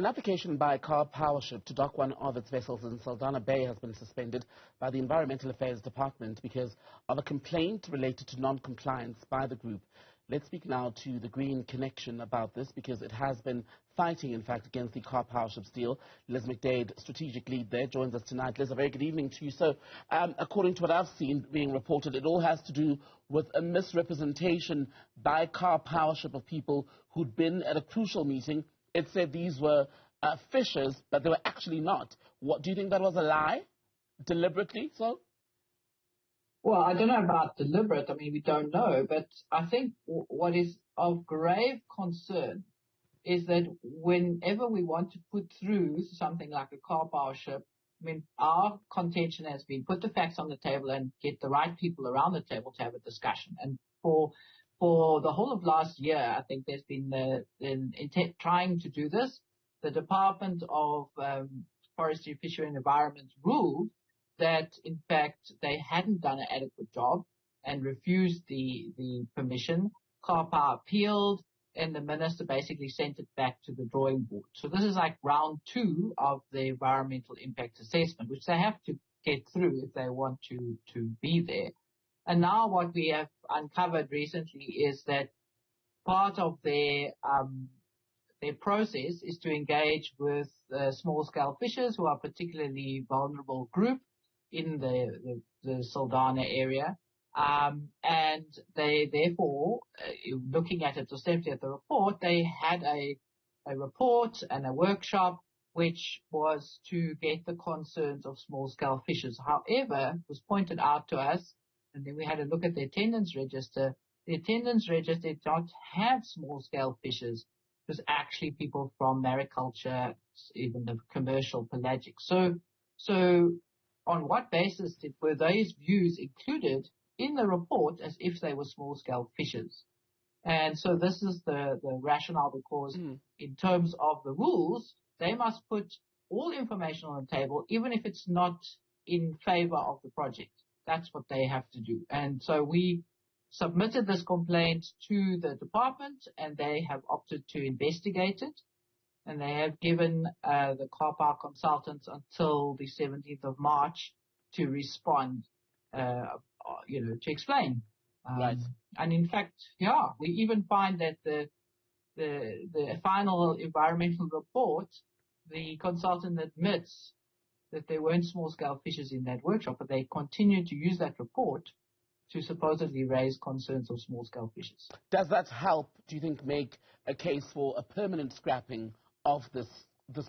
An application by Karpowership to dock one of its vessels in Saldanha Bay has been suspended by the Environmental Affairs Department because of a complaint related to non-compliance by the group. Let's speak now to the Green Connection about this because it has been fighting, in fact, against the Karpowership deal. Liz McDade, strategic lead there, joins us tonight. Liz, a very good evening to you. So, according to what I've seen being reported, it all has to do with a misrepresentation by Karpowership of people who'd been at a crucial meeting. It said these were fishers, but they were actually not. What, do you think that was a lie? Deliberately so? Well, I don't know about deliberate. I mean, we don't know. But I think what is of grave concern is that whenever we want to put through something like a Karpowership, I mean, our contention has been put the facts on the table and get the right people around the table to have a discussion. And for the whole of last year, I think there's been an intent trying to do this. The Department of Forestry, Fishery and Environment ruled that, in fact, they hadn't done an adequate job and refused the permission. Karpower appealed, and the minister basically sent it back to the drawing board. So this is like round 2 of the environmental impact assessment, which they have to get through if they want to be there. And now what we have uncovered recently is that part of their process is to engage with small-scale fishers who are a particularly vulnerable group in the Saldanha area. And they therefore, looking at it, especially at the report, they had a report and a workshop which was to get the concerns of small-scale fishers. However, it was pointed out to us, and then we had a look at the attendance register. The attendance register did not have small-scale fishers. It was actually people from mariculture, even the commercial pelagic. So on what basis were those views included in the report as if they were small-scale fishers? And so this is the rationale, because in terms of the rules, they must put all information on the table, even if it's not in favor of the project. That's what they have to do. And so we submitted this complaint to the department, and they have opted to investigate it. And they have given the Karpower consultants until the 17th of March to respond, to explain. Right. And in fact, we even find that the final environmental report, the consultant admits that there weren't small-scale fishers in that workshop, but they continued to use that report to supposedly raise concerns of small-scale fishers. Does that help, do you think, make a case for a permanent scrapping of this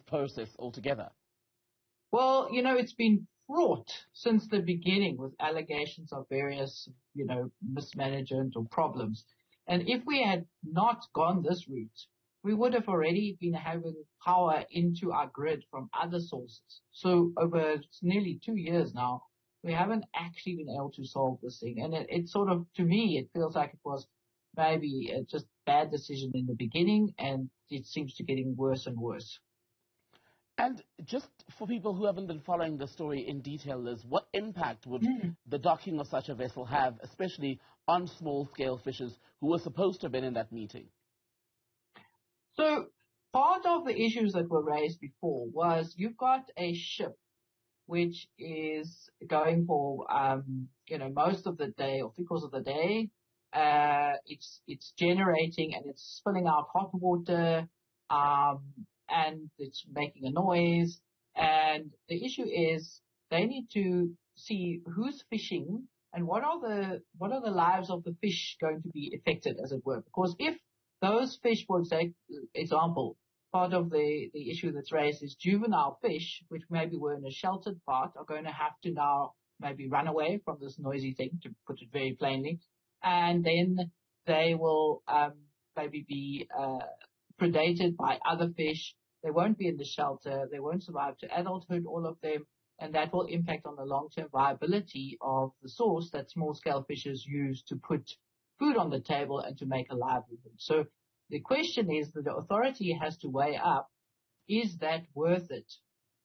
process altogether? Well, it's been fraught since the beginning with allegations of various, mismanagement or problems. And if we had not gone this route, we would have already been having power into our grid from other sources. So over nearly 2 years now, we haven't actually been able to solve this thing. And it sort of, to me, it feels like it was maybe just bad decision in the beginning, and it seems to be getting worse and worse. And just for people who haven't been following the story in detail, Liz, what impact would the docking of such a vessel have, especially on small-scale fishers who were supposed to have been in that meeting? So part of the issues that were raised before was you've got a ship which is going for, most of the day or 3/4 of the day. It's generating and it's spilling out hot water, and it's making a noise. And the issue is they need to see who's fishing and what are the lives of the fish going to be affected, as it were. Because if those fish, for example, part of the issue that's raised is juvenile fish, which maybe were in a sheltered part, are going to have to now maybe run away from this noisy thing, to put it very plainly. And then they will maybe be predated by other fish. They won't be in the shelter. They won't survive to adulthood, all of them. And that will impact on the long-term viability of the source that small-scale fishers use to put food on the table and to make a livelihood. So the question is that the authority has to weigh up, is that worth it?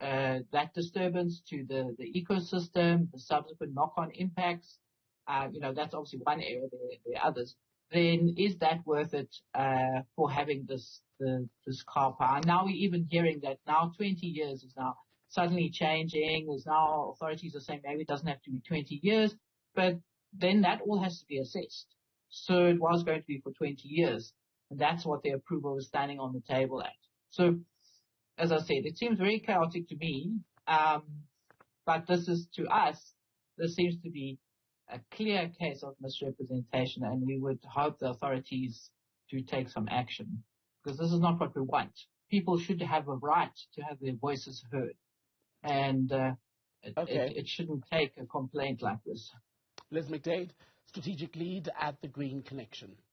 That disturbance to the ecosystem, the subsequent knock-on impacts, that's obviously one area, there are others. Then is that worth it for having this this car power. And now we're even hearing that now 20 years is now suddenly changing. There's now authorities are saying maybe it doesn't have to be 20 years, but then that all has to be assessed. So it was going to be for 20 years, and that's what the approval is standing on the table at. So, as I said, it seems very chaotic to me, but this is, to us, this seems to be a clear case of misrepresentation, and we would hope the authorities do take some action, because this is not what we want. People should have a right to have their voices heard, and it shouldn't take a complaint like this. Liz McDade, Strategic Lead at the Green Connection.